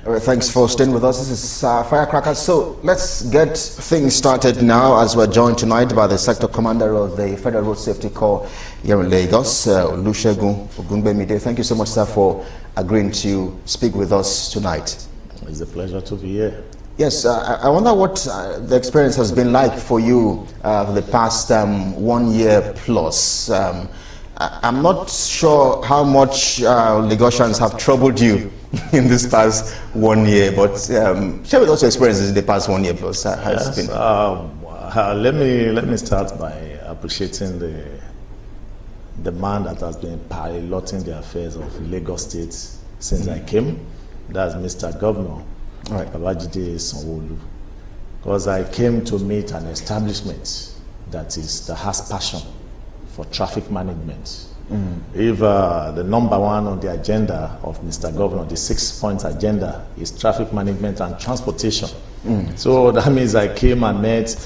All right, thanks for staying with us. This is Firecracker. So let's get things started now, as we're joined tonight by the Sector Commander of the Federal Road Safety Corps here in Lagos, Olusegun Ogungbemide. Thank you so much, sir, for agreeing to speak with us tonight. It's a pleasure to be here. Yes, I wonder what the experience has been like for you for the past 1 year plus. I'm not sure how much Lagosians have troubled you in this past 1 year, but share with us your experiences in the past 1 year plus. Yes, been. Let me start by appreciating the man that has been piloting the affairs of Lagos State since I came. That's Mr. Governor Babajide Sanwo-Olu. Because I came to meet an establishment that has passion for traffic management. If the number one on the agenda of Mr. Governor, the 6-point agenda, is traffic management and transportation. So that means I came and met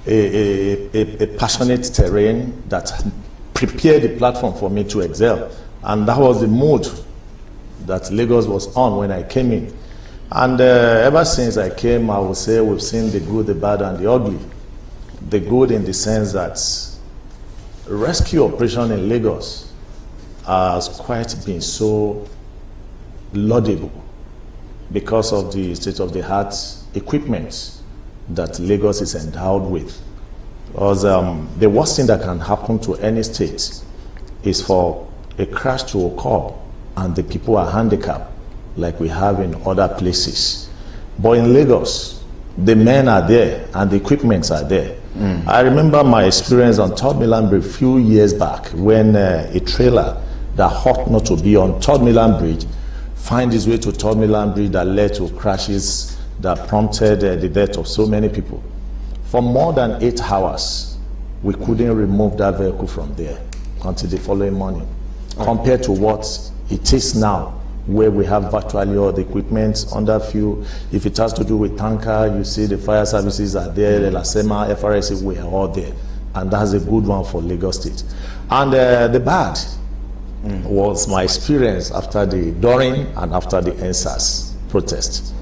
a passionate terrain that prepared the platform for me to excel. And that was the mood that Lagos was on when I came in. And ever since I came, I would say we've seen the good, the bad, and the ugly. The good in the sense that rescue operation in Lagos has quite been so laudable because of the state-of-the-art equipment that Lagos is endowed with. Because the worst thing that can happen to any state is for a crash to occur and the people are handicapped like we have in other places. But in Lagos, the men are there and the equipments are there. I remember my experience on Third Mainland Bridge a few years back when a trailer that ought not to be on Third Mainland Bridge find its way to Third Mainland Bridge that led to crashes that prompted the death of so many people. For more than 8 hours, we couldn't remove that vehicle from there until the following morning. Compared to what it is now, where we have virtually all the equipment under fuel. If it has to do with tanker, you see the fire services are there, the LASEMA, FRSC, we are all there. And that's a good one for Lagos State. And the bad was my experience during and after the NSAS protest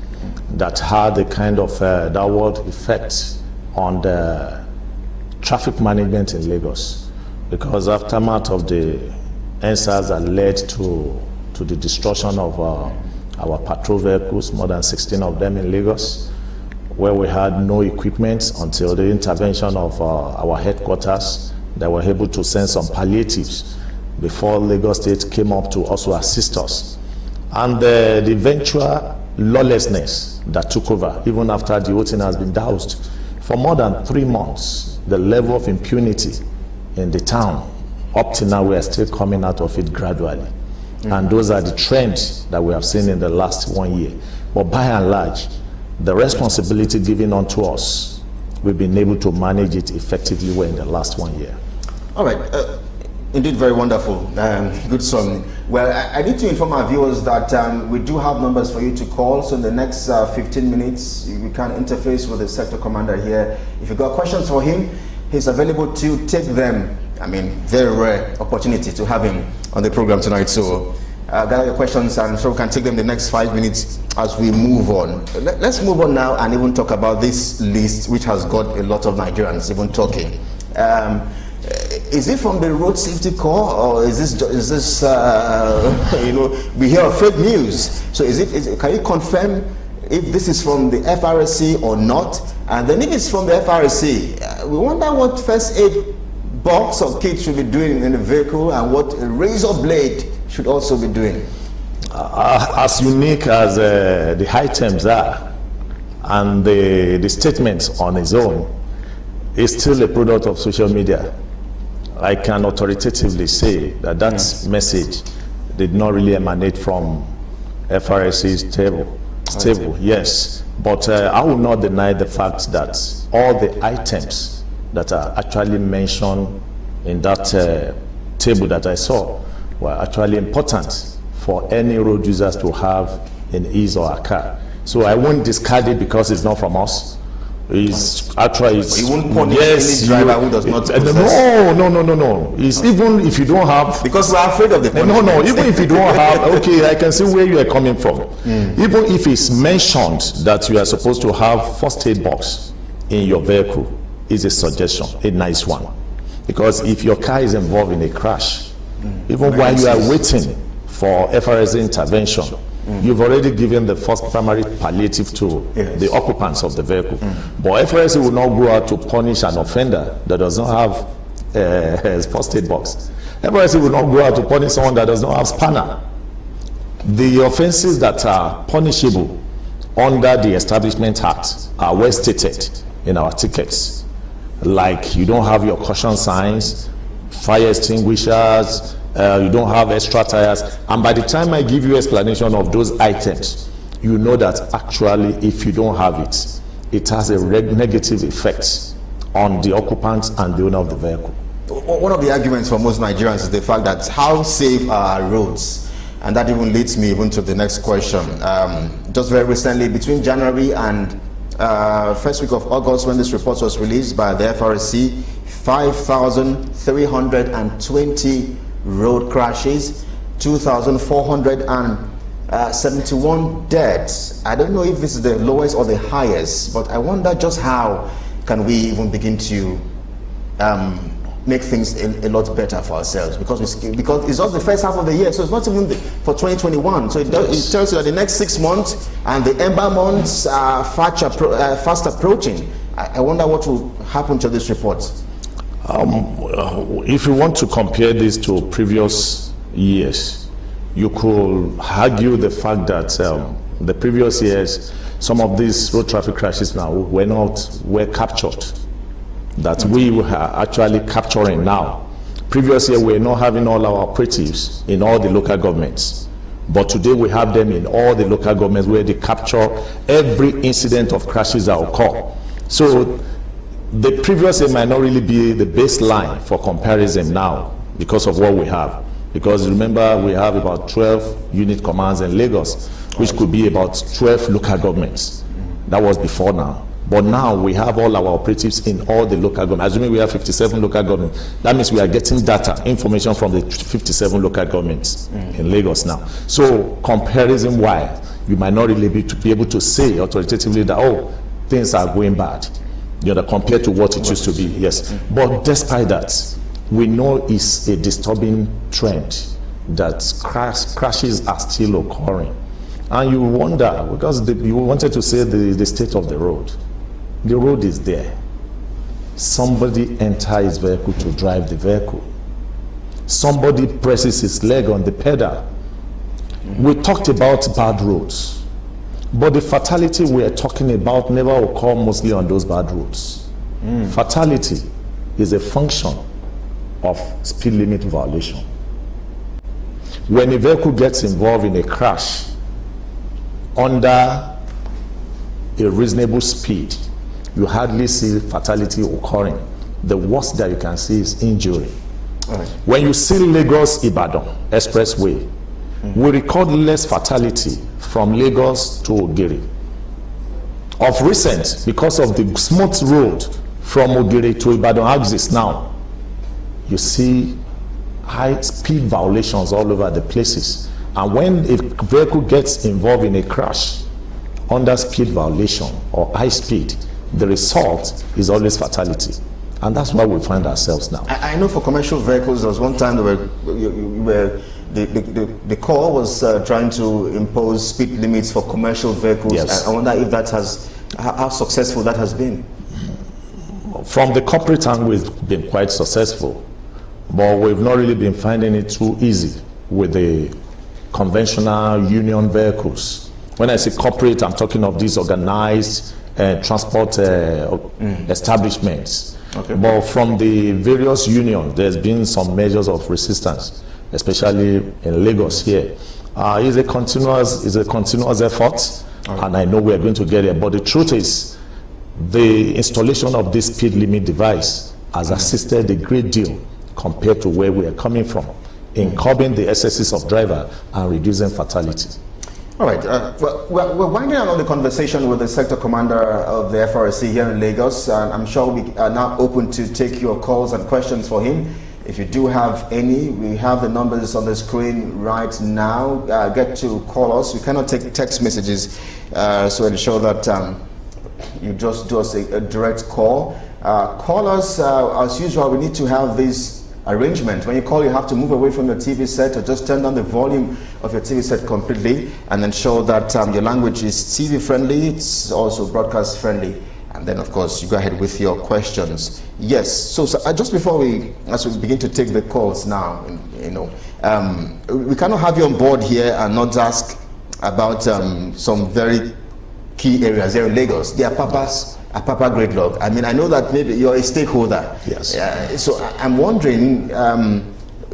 that had a kind of downward effect on the traffic management in Lagos. Because aftermath of the NSAS that led to the destruction of our patrol vehicles, more than 16 of them in Lagos, where we had no equipment until the intervention of our headquarters that were able to send some palliatives before Lagos State came up to also assist us. And the eventual lawlessness that took over, even after the whole thing has been doused, for more than 3 months, the level of impunity in the town, up to now, we are still coming out of it gradually. And those are the trends that we have seen in the last 1 year. But by and large, the responsibility given unto us, we've been able to manage it effectively well in the last 1 year. All right. Indeed, very wonderful. Good song. Well, I need to inform our viewers that we do have numbers for you to call. So in the next 15 minutes, we can interface with the sector commander here. If you've got questions for him, he's available to take them. I mean, very rare opportunity to have him on the program tonight. So gather your questions and so we can take them the next 5 minutes as we move on. Let's move on now and even talk about this list, which has got a lot of Nigerians even talking. Is it from the Road Safety Corps, or is this you know, we hear fake news? So can you confirm if this is from the FRSC or not? And then if it's from the FRSC, we wonder what first aid box or kit should be doing in the vehicle and what a razor blade should also be doing. As unique as the items are and the statements on its own, is still a product of social media. I can authoritatively say that message did not really emanate from FRSC's table, yes. But I will not deny the fact that all the items that are actually mentioned in that table that I saw were actually important for any road users to have in his or her car. So I won't discard it because it's not from us, Is actually You won't punish any driver who does not possess. No. It's even if you don't have, because we're afraid of the punishment. No. Even if you don't have, okay, I can see where you are coming from. Even if it's mentioned that you are supposed to have first aid box in your vehicle, is a suggestion, a nice one, because if your car is involved in a crash, even while you are waiting for FRSC intervention, you've already given the first primary palliative to the occupants of the vehicle. But FRSC will not go out to punish an offender that does not have a first aid box. FRSC will not go out to punish someone that does not have spanner. The offenses that are punishable under the Establishment Act are well stated in our tickets. Like you don't have your caution signs, fire extinguishers, you don't have extra tires, and by the time I give you explanation of those items, you know that actually if you don't have it, it has a negative effect on the occupant and the owner of the vehicle. One of the arguments for most Nigerians is the fact that how safe are our roads? And that even leads me even to the next question. Just very recently, between January and first week of August, when this report was released by the FRSC, 5,320 road crashes, 2,471 deaths. I don't know if this is the lowest or the highest, but I wonder just how can we even begin to make things a lot better for ourselves, because it's just the first half of the year, so it's not even for 2021. So it tells you that the next 6 months and the ember months are fast approaching. I wonder what will happen to this report. If you want to compare this to previous years, you could argue the fact that the previous years, some of these road traffic crashes now were captured, that we are actually capturing now. Previous year, we were not having all our operatives in all the local governments, but today we have them in all the local governments where they capture every incident of crashes that occur. So the previous year might not really be the baseline for comparison now because of what we have. Because remember, we have about 12 unit commands in Lagos, which could be about 12 local governments. That was before now. But now we have all our operatives in all the local governments. Assuming we have 57 local governments, that means we are getting data, information from the 57 local governments in Lagos now. So comparison-wise, you might not really be able to say authoritatively that, oh, things are going bad, compared to what it used to be. Yes. But despite that, we know it's a disturbing trend that crashes are still occurring. And you wonder, because you wanted to say the state of the road. The road is there. Somebody enters his vehicle to drive the vehicle. Somebody presses his leg on the pedal. We talked about bad roads, but the fatality we are talking about never occur mostly on those bad roads. Fatality is a function of speed limit violation. When a vehicle gets involved in a crash under a reasonable speed, you hardly see fatality occurring. The worst that you can see is injury. Right. When you see Lagos-Ibadan expressway, we record less fatality from Lagos to Ogere. Of recent, because of the smooth road from Ogere to Ibadan axis now, you see high speed violations all over the places. And when a vehicle gets involved in a crash under speed violation or high speed, the result is always fatality. And that's where we find ourselves now. I know for commercial vehicles, there was one time the call was trying to impose speed limits for commercial vehicles. Yes. I wonder if that has, how successful that has been. From the corporate angle, it's been quite successful, but we've not really been finding it too easy with the conventional union vehicles. When I say corporate, I'm talking of these organized transport establishments. Okay. But from the various unions, there's been some measures of resistance, especially in Lagos here. It's a continuous effort, and I know we're going to get there. But the truth is, the installation of this speed limit device has assisted a great deal compared to where we are coming from in curbing the excesses of driver and reducing fatality. All right. Well, we're winding down the conversation with the sector commander of the FRSC here in Lagos, and I'm sure we are now open to take your calls and questions for him. If you do have any, we have the numbers on the screen right now. Get to call us. We cannot take text messages, so ensure that you just do us a direct call. Call us as usual. We need to have this arrangement. When you call, you have to move away from your TV set or just turn down the volume of your TV set completely and ensure that your language is TV friendly, it's also broadcast friendly. And then, of course, you go ahead with your questions. Yes, so just before as we begin to take the calls now, we cannot have you on board here and not ask about some very key areas here in Lagos. They are Papa gridlock. I mean, I know that maybe you're a stakeholder. Yes. So I'm wondering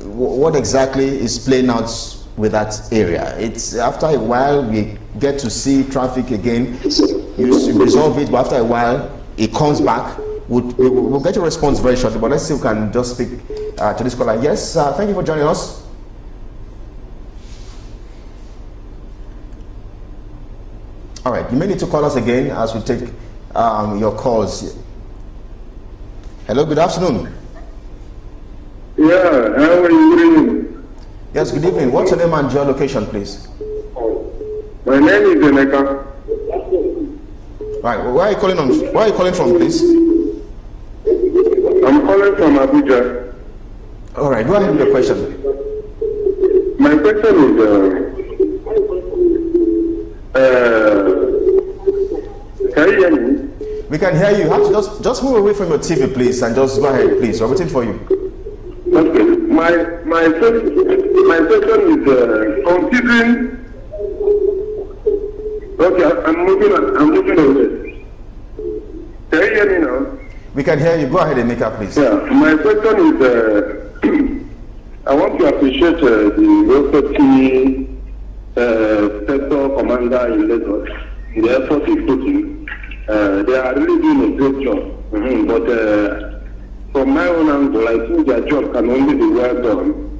what exactly is playing out with that area. It's after a while we get to see traffic again. You resolve it, but after a while it comes back. We'll get your response very shortly. But let's see if we can just speak to this caller. Yes, thank you for joining us. All right, you may need to call us again as we take your calls. Hello, good afternoon. Yeah, how are you doing? Yes, good evening. What's your name and your location, please? My name is Emeka. Right, where are you calling on? Where are you calling from, please? I'm calling from Abuja. All right, go ahead with your question. My question is, can you hear me? We can hear you. You have to just move away from your TV, please, and just go ahead, please. We're waiting for you. Okay. My question is considering. Okay, I'm moving away. Can you hear me now? We can hear you. Go ahead, Emeka, please. Yeah. My question is, I want to appreciate the FRSC sector commander in Lagos. The effort is putting. They are really doing a great job. But from my own angle, I think their job can only be well done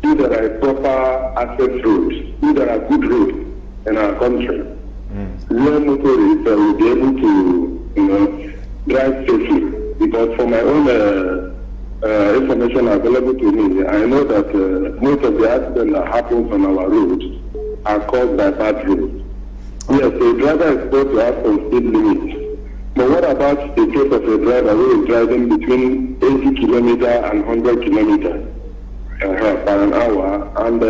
if there are proper access roads, if there are good roads in our country. Where motorists will be able to, drive safely. Because for my own information available to me, I know that most of the accidents that happen on our roads are caused by bad roads. Yes, a driver is supposed to have some speed limits. But what about the case of a driver who is driving between 80 kilometers and 100 kilometers per an hour, and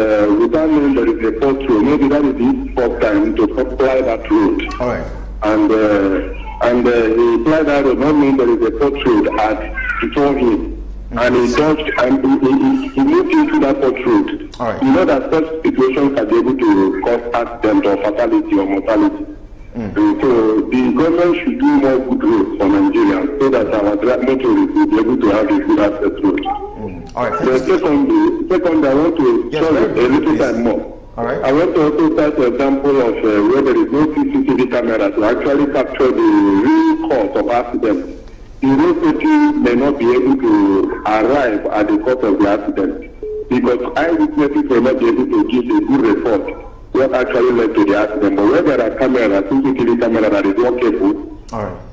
without knowing there is a fault road, maybe that is his first time to apply that road. All right. And he applied that road, not knowing there is a fault road before him. And he dodged and he moved into that fault road. All right. You know that such situations can be able to cause accident or fatality or mortality. So the government should do more good roads for Nigeria so that our motorists will be able to have a good access road. All right. Second, I want to show a little time more. All right. I want to also cite an example of where there is no CCTV camera to actually capture the real cause of accident. The road safety may not be able to arrive at the cause of the accident because eyewitnesses may not be able to give a good report what actually led to the accident. But when there are cameras, CCTV camera that is workable,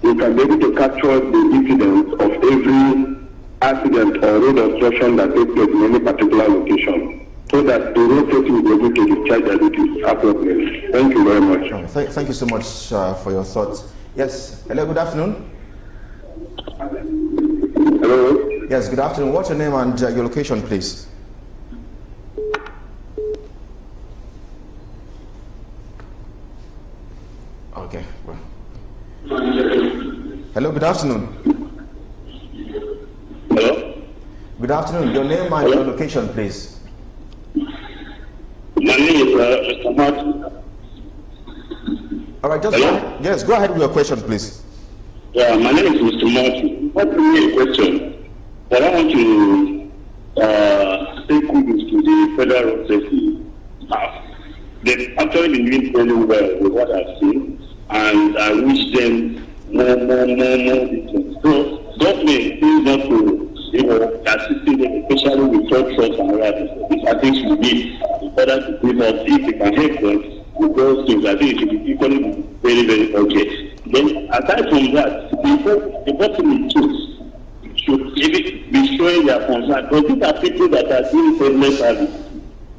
you can be able to capture the incidents of every accident or road obstruction that takes place in any particular location, so that the road safety will be able to discharge their duties appropriately. Thank you very much. Thank you so much for your thoughts. Yes. Hello, good afternoon. Hello. Yes, good afternoon. What's your name and your location, please? Okay. Well. Hello, good afternoon. Hello. Good afternoon. Your name and your location, please. My name is Mr. Martin. All right, just go ahead. Yes, go ahead with your question, please. Yeah, my name is Mr. Martin. Not really a question, but I want to say kudos to the federal road safety staff. They've actually been doing very well with what I've seen, and I wish them more details. So government is not to assisting them, especially with truck trucks and riders. These are things we need in order to bring us. If they can help us, those things, I think it should be equally very, very okay. Then aside from that, the person should even be showing their concern. But these are people that are doing business service,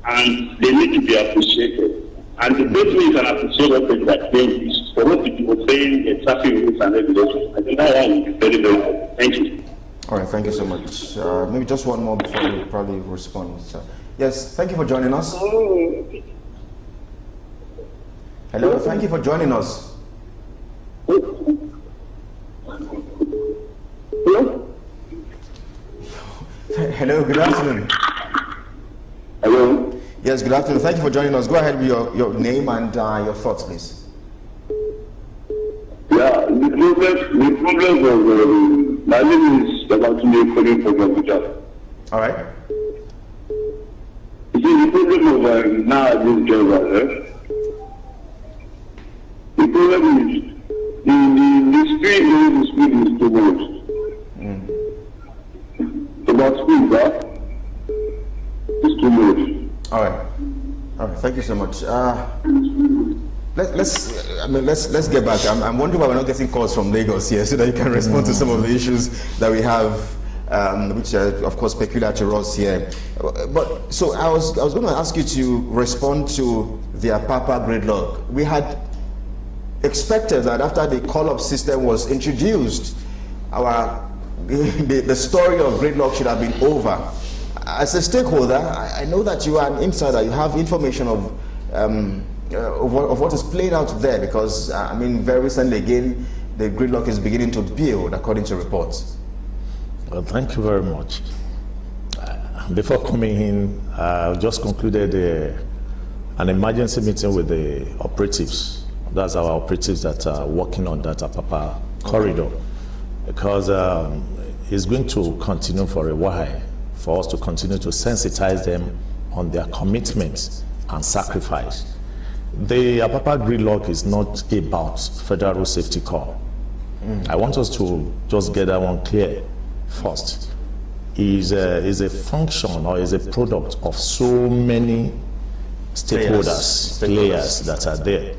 and they need to be appreciated. And the best way you can appreciate what people are doing is for what people are saying, the traffic rules and regulations. I think that one is very, very good. Thank you. All right, thank you so much. Maybe just one more before you probably respond. Yes, thank you for joining us. Hello, thank you for joining us. Hello? Hello, good afternoon. Hello? Yes, good afternoon. Thank you for joining us. Go ahead with your name and your thoughts, please. Yeah, the problem of my name is about to be calling from Abuja. All right. You see, the problem of nowadays drivers, the problem is the speed is too much. About speed, right? It's too much. All right. Thank you so much. Let's get back. I'm wondering why we're not getting calls from Lagos here, so that you can respond to some of the issues that we have, which are of course peculiar to us here. But so I was going to ask you to respond to the Apapa gridlock. We had expected that after the call-up system was introduced, the story of gridlock should have been over. As a stakeholder, I know that you are an insider. You have information of what is playing out there, because very recently again, the gridlock is beginning to build according to reports. Well, thank you very much. Before coming in, I just concluded an emergency meeting with the operatives. That's our operatives that are working on that Apapa corridor, because it's going to continue for a while, for us to continue to sensitize them on their commitments and sacrifice. The Apapa gridlock is not about federal safety corps. I want us to just get that one clear first. Is a function or is a product of so many stakeholders, players that are there.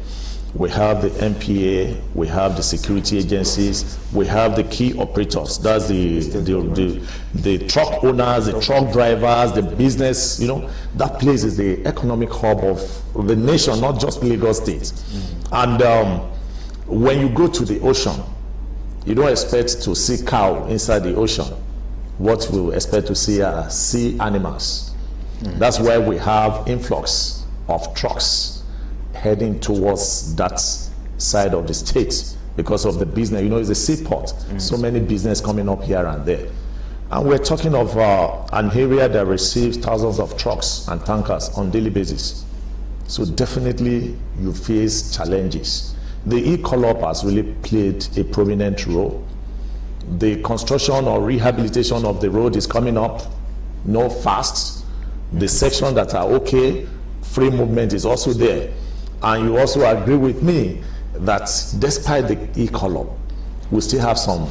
We have the MPA, we have the security agencies, we have the key operators. That's the truck owners, the truck drivers, the business. That place is the economic hub of the nation, not just Lagos State. And when you go to the ocean, you don't expect to see cow inside the ocean. What we expect to see are sea animals. That's why we have influx of trucks heading towards that side of the state because of the business. It's a seaport. So many business coming up here and there. And we're talking of an area that receives thousands of trucks and tankers on daily basis. So definitely you face challenges. The e-call-up has really played a prominent role. The construction or rehabilitation of the road is coming up, fast. The sections that are okay, free movement is also there. And you also agree with me that despite the e-call-up, we still have some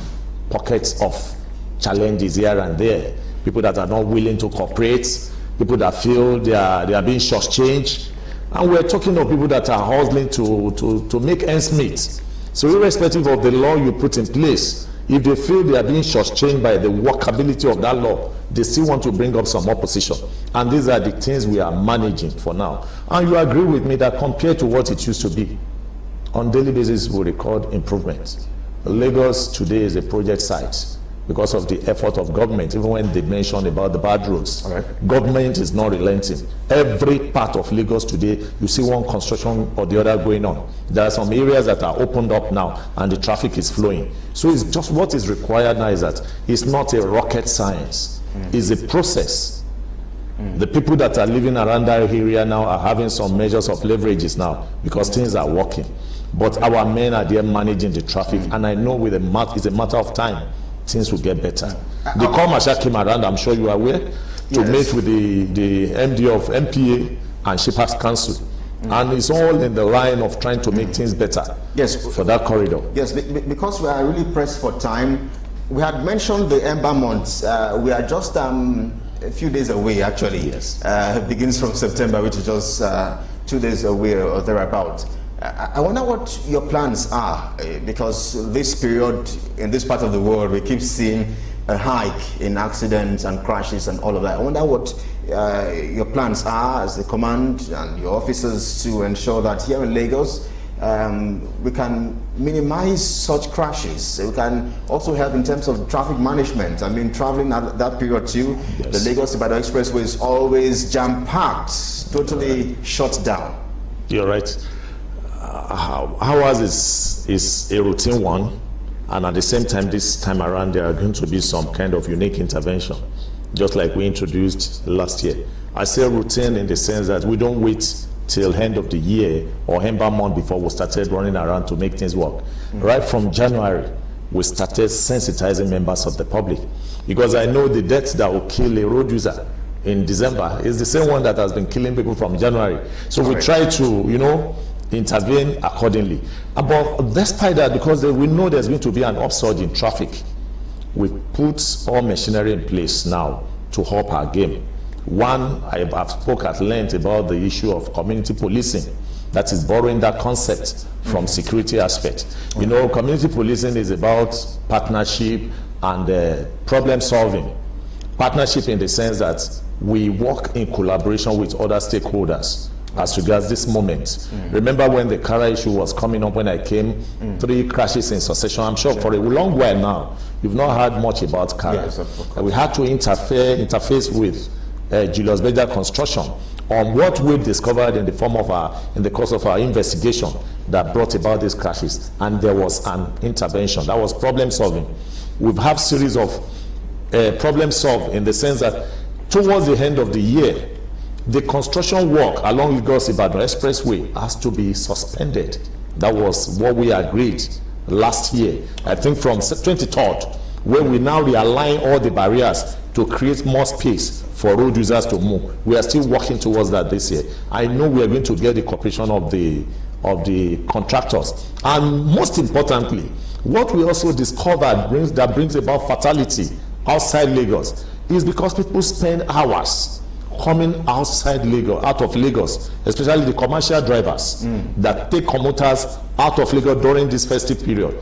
pockets of challenges here and there. People that are not willing to cooperate, people that feel they are being shortchanged. And we're talking of people that are hustling to make ends meet. So irrespective of the law you put in place, if they feel they are being shortchanged by the workability of that law, they still want to bring up some opposition. And these are the things we are managing for now. And you agree with me that compared to what it used to be, on daily basis we record improvements. Lagos today is a project site because of the effort of government. Even when they mention about the bad roads, government is not relenting. Every part of Lagos today, you see one construction or the other going on. There are some areas that are opened up now and the traffic is flowing. So it's just what is required now is that it's not a rocket science. It's a process. The people that are living around that area now are having some measures of leverages now because things are working. But our men are there managing the traffic, and I know it's a matter of time things will get better. The call marshal came around, I'm sure you are aware, to meet with the MD of MPA and Shippers Council. And it's all in the line of trying to make things better for that corridor. Yes, because we are really pressed for time. We had mentioned the Ember months. We are just a few days away, actually. Yes. It begins from September, which is just 2 days away or thereabout. I wonder what your plans are, because this period, in this part of the world, we keep seeing a hike in accidents and crashes and all of that. I wonder what your plans are as the command and your officers to ensure that here in Lagos, we can minimize such crashes. We can also help in terms of traffic management. I mean, traveling at that period too, yes. The Lagos-Ibadan Expressway is always jam-packed, totally shut down. You're right. Ours is a routine one, and at the same time, this time around, there are going to be some kind of unique intervention, just like we introduced last year. I say routine in the sense that we don't wait till end of the year or ember month before we started running around to make things work. Right from January, we started sensitizing members of the public, because I know the death that will kill a road user in December is the same one that has been killing people from January. So we try to, intervene accordingly. But despite that, because we know there's going to be an upsurge in traffic, we put all machinery in place now to up our game. One, I have spoke at length about the issue of community policing, that is borrowing that concept from security aspect. Community policing is about partnership and problem solving. Partnership in the sense that we work in collaboration with other stakeholders as regards this moment. Remember when the Kara issue was coming up when I came, 3 crashes in succession. I'm sure for a long while now, you've not heard much about Kara. Yes, of course. We had to interface with Julius Berger Construction on what we discovered in the course of our investigation that brought about these crashes, and there was an intervention. That was problem solving. We've had series of problem solve in the sense that towards the end of the year, the construction work along Lagos-Ibadan Expressway has to be suspended. That was what we agreed last year. I think from 23rd, where we now realign all the barriers to create more space for road users to move. We are still working towards that this year. I know we are going to get the cooperation of the contractors. And most importantly, what we also discovered brings about fatality outside Lagos is because people spend hours coming out of Lagos, especially the commercial drivers that take commuters out of Lagos during this festive period.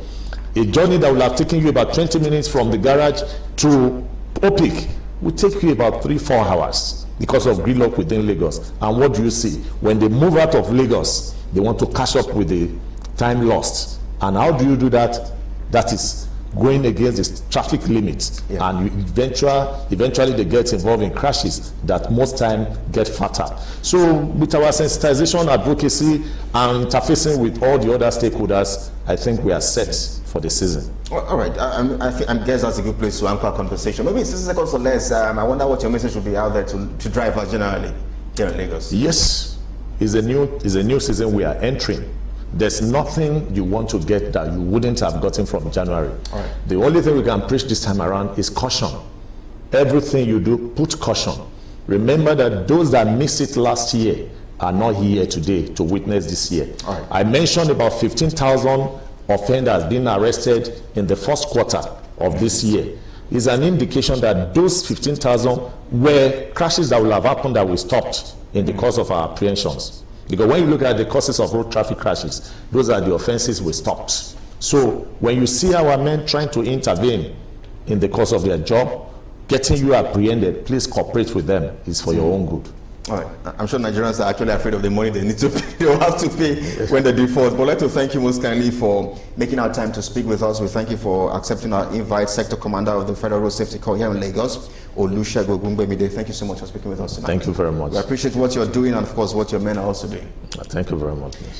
A journey that will have taken you about 20 minutes from the garage to Opik will take you about 3-4 hours because of gridlock within Lagos. And what do you see? When they move out of Lagos, they want to catch up with the time lost. And how do you do that? That is going against the traffic limits, and eventually they get involved in crashes that most time get fatal. So with our sensitization, advocacy, and interfacing with all the other stakeholders, I think we are set for the season. All right, I guess that's a good place to anchor our conversation. Maybe 60 seconds or less. I wonder what your message would be out there to drivers generally here in Lagos. Yes, it's a new season we are entering. There's nothing you want to get that you wouldn't have gotten from January. All right. The only thing we can preach this time around is caution. Everything you do, put caution. Remember that those that missed it last year are not here today to witness this year. All right. I mentioned about 15,000 offenders being arrested in the first quarter of this year. It's an indication that those 15,000 were crashes that will have happened that we stopped in the course of our apprehensions. Because when you look at the causes of road traffic crashes, those are the offenses we stopped. So when you see our men trying to intervene in the course of their job, getting you apprehended, please cooperate with them. It's for your own good. All right. I'm sure Nigerians are actually afraid of the money they need to pay. They'll have to pay when they default. But I'd like to thank you most kindly for making our time to speak with us. We thank you for accepting our invite, Sector Commander of the Federal Road Safety Corps here in Lagos, Olusegun Ogungbemide. Thank you so much for speaking with us tonight. Thank you very much. We appreciate what you're doing and, of course, what your men are also doing. Thank you very much.